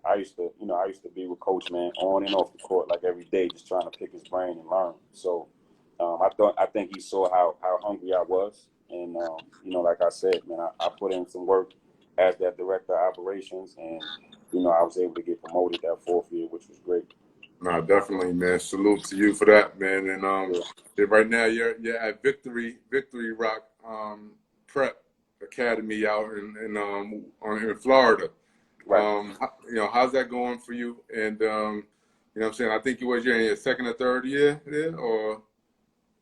I used to be with Coach, man, on and off the court, like every day, just trying to pick his brain and learn. So I think he saw how hungry I was, and you know, like I said, man, I put in some work as that director of operations, and you know, I was able to get promoted that 4th year, which was great. No, definitely, man. Salute to you for that, man. And right now you're at Victory Rock Prep Academy out in Florida. Right. You know, how's that going for you? And you know what I'm saying? I think you're in your 2nd or 3rd year there, or?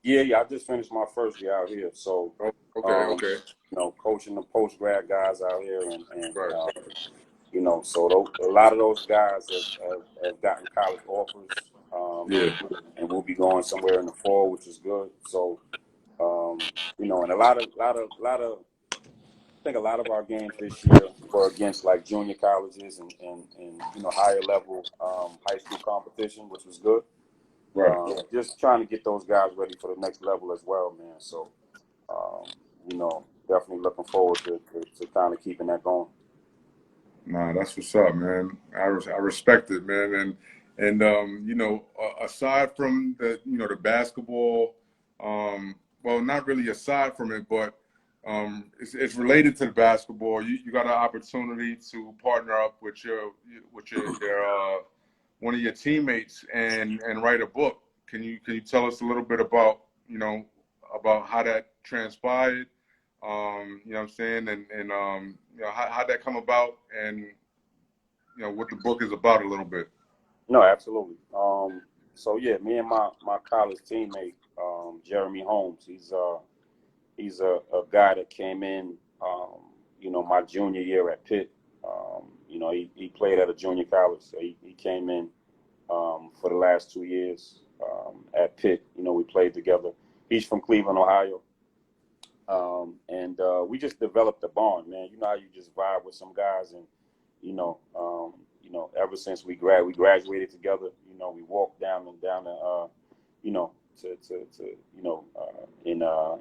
Yeah. I just finished my 1st year out here, so okay. You know, coaching the post grad guys out here, and you know, so a lot of those guys have gotten college offers, and we'll be going somewhere in the fall, which is good. So, you know, and I think a lot of our games this year were against like junior colleges and you know, higher level high school competition, which was good. Just trying to get those guys ready for the next level as well, man. So, you know, definitely looking forward to kind of keeping that going. Nah, that's what's up, man. I respect it, man. And you know, aside from the the basketball, well, not really aside from it, but it's related to the basketball. You got an opportunity to partner up with your one of your teammates and write a book. Can you tell us a little bit about about how that transpired? You know what I'm saying, and how that come about, and what the book is about a little bit. No, absolutely. So yeah, me and my college teammate, Jeremy Holmes. He's a guy that came in, my junior year at Pitt. He played at a junior college, so he came in for the last 2 years at Pitt. We played together. He's from Cleveland, Ohio, and we just developed a bond, man. You know how you just vibe with some guys, and ever since we graduated together. We walked down the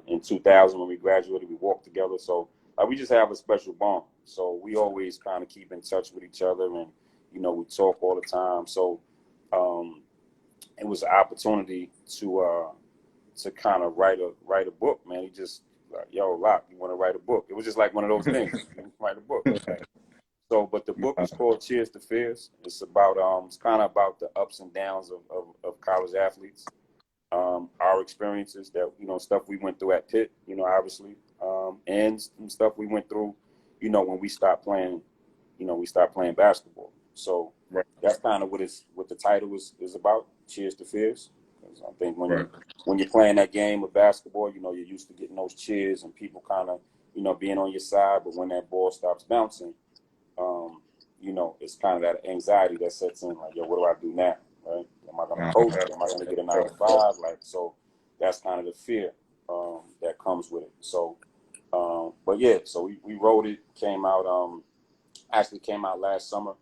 in 2000 when we graduated, we walked together. So we just have a special bond. So we always kind of keep in touch with each other, and we talk all the time. So it was an opportunity to kind of write a book, man. He just like, yo, Locke, you want to write a book? It was just like one of those things. Write a book. So, but the book is called Cheers to Fears. It's about it's kind of about the ups and downs of college athletes. Our experiences that, stuff we went through at Pitt, obviously, and some stuff we went through, when we stopped playing, basketball. So that's kind of what the title is about, Cheers to Fears. Because I think when you're playing that game of basketball, you're used to getting those cheers and people kind of, being on your side. But when that ball stops bouncing, it's kind of that anxiety that sets in, like, yo, what do I do now? Right? Am I going to coach? Am I going to get a 9 to 5? Like, so that's kind of the fear that comes with it. So, but yeah, so we wrote it, came out, actually came out last summer.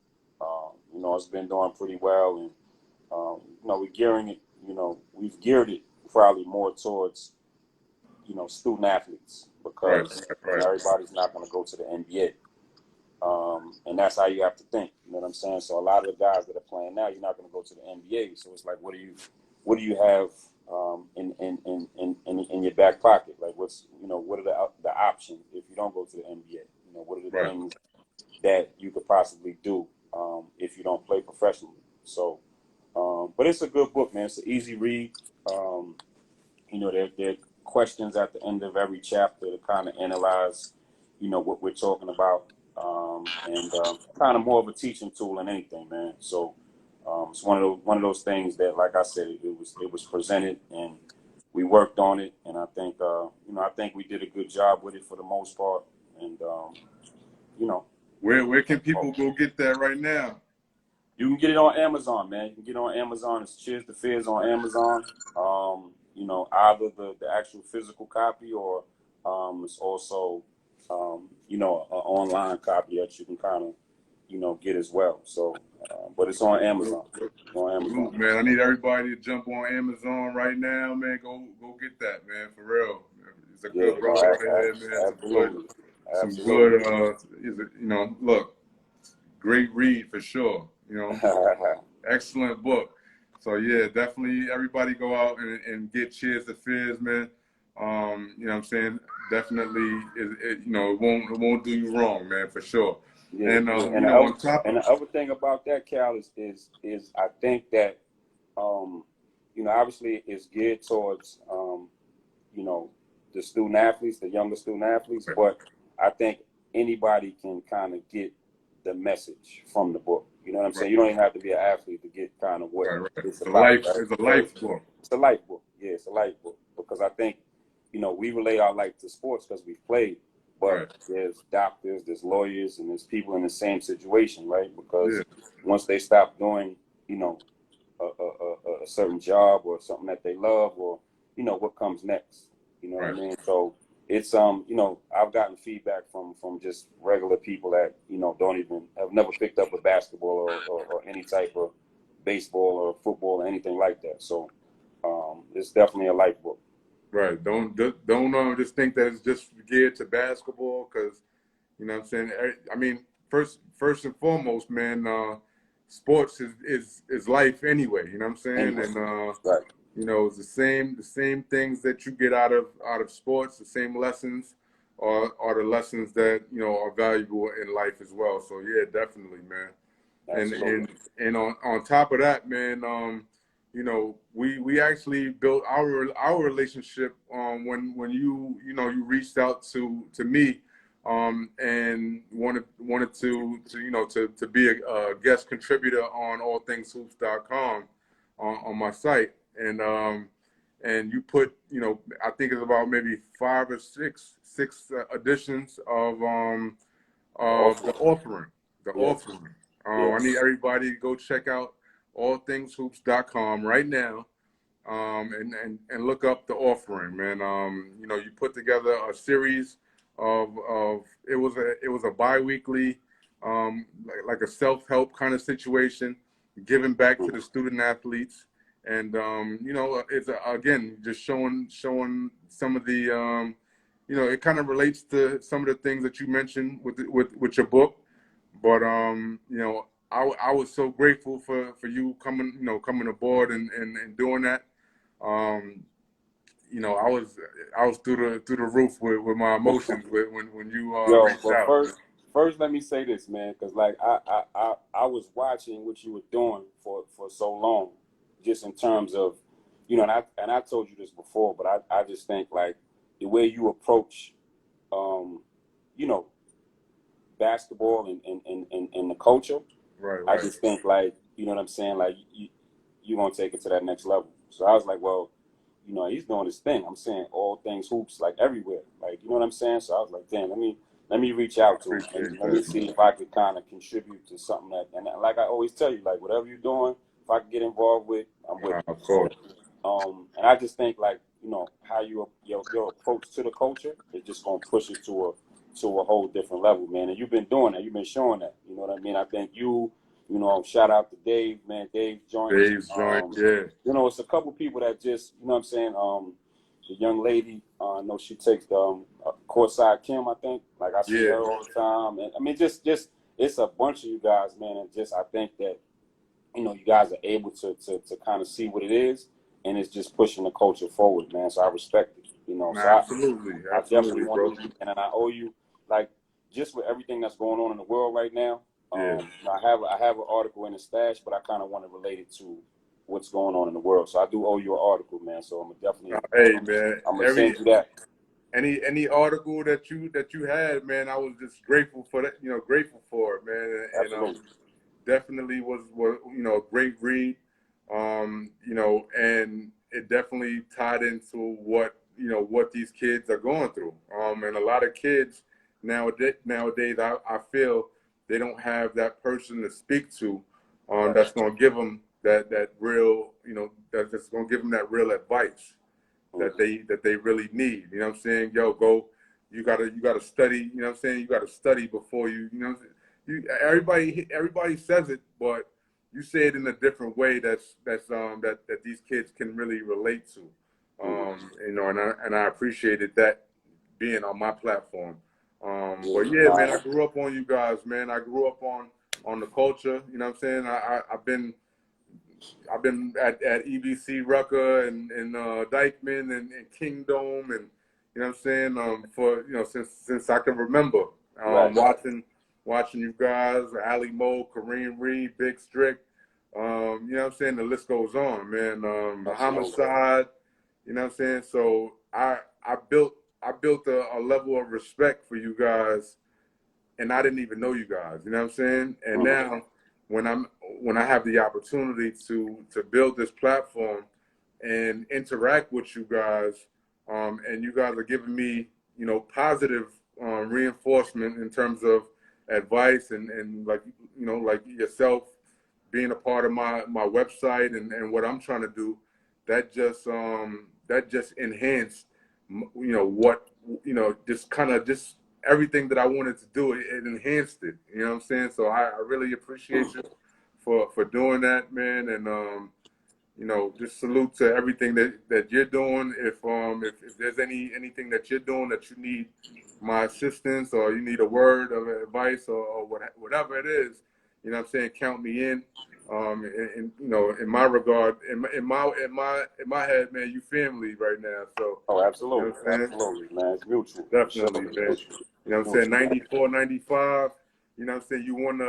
It's been doing pretty well, and, we're gearing it, we've geared it probably more towards, student athletes, because everybody's not going to go to the NBA. And that's how you have to think. You know what I'm saying? So a lot of the guys that are playing now, you're not going to go to the NBA. So it's like, what do you have in your back pocket? Like, what are the options if you don't go to the NBA? What are the things that you could possibly do if you don't play professionally? So, but it's a good book, man. It's an easy read. There are questions at the end of every chapter to kind of analyze, what we're talking about. And kind of more of a teaching tool than anything, man. So it's one of those things that, like I said, it was presented and we worked on it, and I think I think we did a good job with it for the most part. And where can people go get that right now? You can get it on Amazon, man. You can get it on Amazon. It's Cheers to Fears on Amazon. Either the actual physical copy, or it's also an online copy that you can kind of, get as well. So, but it's on Amazon. Man, I need everybody to jump on Amazon right now, man. Go get that, man, for real. It's a good brother right here, man. Some good, look, great read for sure. Excellent book. So yeah, definitely everybody go out and get Cheers to Fears, man. You know what I'm saying? Definitely, it won't do you wrong, man, for sure. Yeah, and the other thing about that, Cal, is I think that obviously it's geared towards the student athletes, the younger student athletes, but I think anybody can kind of get the message from the book. You know what I'm saying? You don't even have to be an athlete to get kind of what it's about. It's a life book. It's a life book. Yeah, it's a life book, because I think we relate our life to sports because we've played, but there's doctors, there's lawyers, and there's people in the same situation, right? Because once they stop doing, a certain job or something that they love, or what comes next, what I mean? So it's I've gotten feedback from just regular people that have never picked up a basketball or any type of baseball or football or anything like that. So it's definitely a life book. Right. Don't just think that it's just geared to basketball, because you know what I'm saying. I mean, first and foremost, man. sports is life anyway. You know what I'm saying? Anyway, And right. you know, it's the same things that you get out of sports, the same lessons are the lessons that, you know, are valuable in life as well. So yeah, definitely, man. And Absolutely. and on top of that, man, you know, we actually built our relationship when you know you reached out to me and wanted to you know to be a guest contributor on allthingshoops.com on my site, and you put, you know, I think it's about maybe five or six editions of Awesome. the offering. The Yeah. offering. Yeah. I need everybody to go check out allthingshoops.com right now, and look up the offering, man. You know, you put together a series of it was a bi-weekly, like a self-help kind of situation, giving back to the student athletes, and you know, it's again just showing some of the you know, it kind of relates to some of the things that you mentioned with your book, but you know, I was so grateful for you coming, you know, coming aboard and doing that. Um, you know, I was through the roof with my emotions when you Yo, reached but out. first, let me say this, man, because like I was watching what you were doing for so long, just in terms of, you know, and I told you this before, but I just think like the way you approach, you know, basketball and the culture, Right, I right. just think like, you know what I'm saying, like you're gonna take it to that next level. So I was like, well, you know, he's doing his thing. I'm saying all things hoops, like everywhere, like, you know what I'm saying. So I was like, damn, let me reach I out to him and appreciate let me that. see if I could kind of contribute to something that, and like I always tell you, like whatever you're doing, if I can get involved with, I'm with it. Of So, course. and I just think like, you know, how your approach to the culture is just gonna push it to a whole different level, man. And you've been doing that, you've been showing that. You know what I mean? I think you know, shout out to Dave, man. Dave joints. Dave's joint, yeah. You know, it's a couple people that just, you know what I'm saying. The young lady, I know she takes the courtside Kim, I think. Like I see Yeah. her all the time, and I mean, just it's a bunch of you guys, man. And just I think that, you know, you guys are able to kind of see what it is, and it's just pushing the culture forward, man. So I respect it, you know. So Nah, absolutely, I definitely absolutely, want bro. to, and I owe you, like, just with everything that's going on in the world right now. Yeah. I have an article in the stash, but I kind of want to relate it to what's going on in the world. So I do owe you an article, man. So I'm definitely, Hey, man. I'm gonna send you that. Any article that you had, man, I was just grateful for that. You know, grateful for it, man. And Absolutely. definitely was you know, a great read. You know, and it definitely tied into what, you know, what these kids are going through. And a lot of kids nowadays I feel they don't have that person to speak to, Right. that's going to give them that real, you know, that's going to give them that real advice Mhm. that they really need. You know what I'm saying? Yo, go. You gotta study. You know what I'm saying? You gotta study before you know. You everybody says it, but you say it in a different way. That these kids can really relate to. Mhm. You know, and I appreciated that being on my platform. Yeah. But yeah, man, I Nah. grew up on you guys, man. I grew up on the culture. You know what I'm saying? I've been at EBC Rucker and Dykeman and Kingdom, and you know what I'm saying, for, you know, since I can remember, Right. watching you guys, Ali Mo, Kareem Reed, Big Strick, you know what I'm saying, the list goes on, man. The Absolutely. Homicide, you know what I'm saying. So I built a level of respect for you guys, and I didn't even know you guys. You know what I'm saying? And Mhm. now when I have the opportunity to build this platform and interact with you guys, and you guys are giving me, you know, positive reinforcement in terms of advice, and like, you know, like yourself being a part of my website and what I'm trying to do, that just enhanced, you know, what, you know, just kind of just everything that I wanted to do. It enhanced it. You know what I'm saying? So I really appreciate you for doing that, man. And you know, just salute to everything that you're doing. If there's anything that you're doing that you need my assistance, or you need a word of advice, or whatever it is, you know what I'm saying, count me in. And you know, in my regard, in my head, man, you family right now. So, Oh, you know absolutely, what I'm saying? absolutely, man. It's mutual. For sure. Definitely, It's man. mutual. You know It's what I'm saying? mutual. 94, 95. You know what I'm saying? You won